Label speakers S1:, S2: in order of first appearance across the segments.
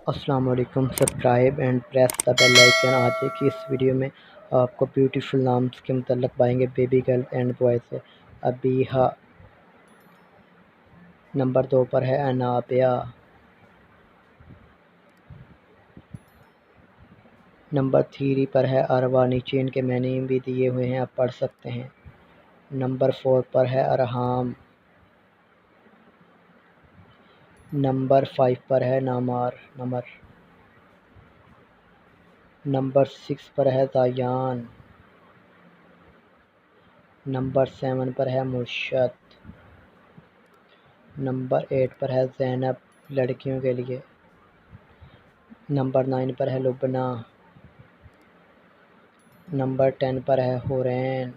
S1: السلام علیکم. Subscribe and press the bell icon. آج کی اس ویڈیو میں آپ کو بیوٹیفل نامز کے متعلق پائیں گے بیبی گرل اینڈ بوائے سے. ابیہا نمبر 2 پر ہے انابیہ. نمبر 3 پر ہے اروا. نیچے ان کے معنی بھی دیے ہوئے ہیں, آپ پڑھ سکتے ہیں. نمبر 4 پر ہے ارحام. نمبر 5 پر ہے نامر. نمبر 6 پر ہے زایان. نمبر 7 پر ہے مرشد. نمبر 8 پر ہے زینب لڑکیوں کے لیے. نمبر 9 پر ہے لبنہ. نمبر 10 پر ہے حورین.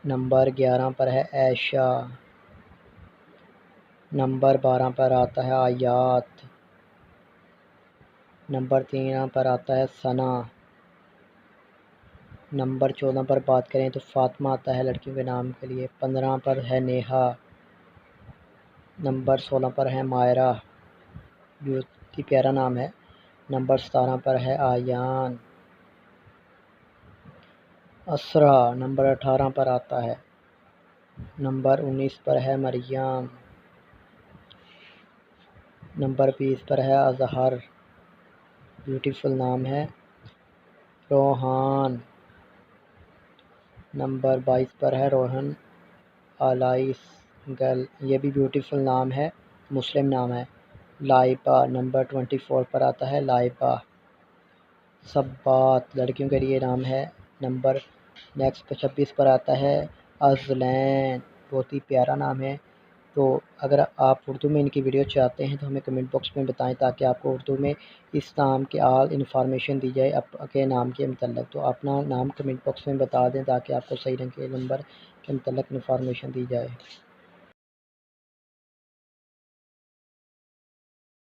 S1: نمبر 11 پر ہے عائشہ. نمبر 12 پر آتا ہے آیات. نمبر 13 پر آتا ہے ثنا. نمبر 14 پر بات کریں تو فاطمہ آتا ہے لڑکیوں کے نام کے لیے. 15 پر ہے نیہا. نمبر 16 پر ہے مائرہ, بہت ہی پیارا نام ہے. نمبر 17 پر ہے آیان. اسرا نمبر 18 پر آتا ہے. نمبر 19 پر ہے مریم. نمبر 20 پر ہے اظہر, بیوٹیفل نام ہے. روحان. نمبر 22 پر ہے روحن الائس گل, یہ بھی بیوٹیفل نام ہے, مسلم نام ہے. لائبہ نمبر 24 پر آتا ہے لائبہ. صبات لڑکیوں کے لیے نام ہے. نمبر 26 پر آتا ہے ازلین, بہت ہی پیارا نام ہے. تو اگر آپ اردو میں ان کی ویڈیو چاہتے ہیں تو ہمیں کمنٹ باکس میں بتائیں تاکہ آپ کو اردو میں اس نام کے آل انفارمیشن دی جائے آپ کے نام کے متعلق. تو اپنا نام کمنٹ باکس میں بتا دیں تاکہ آپ کو صحیح رنگ کے نمبر کے متعلق انفارمیشن دی جائے.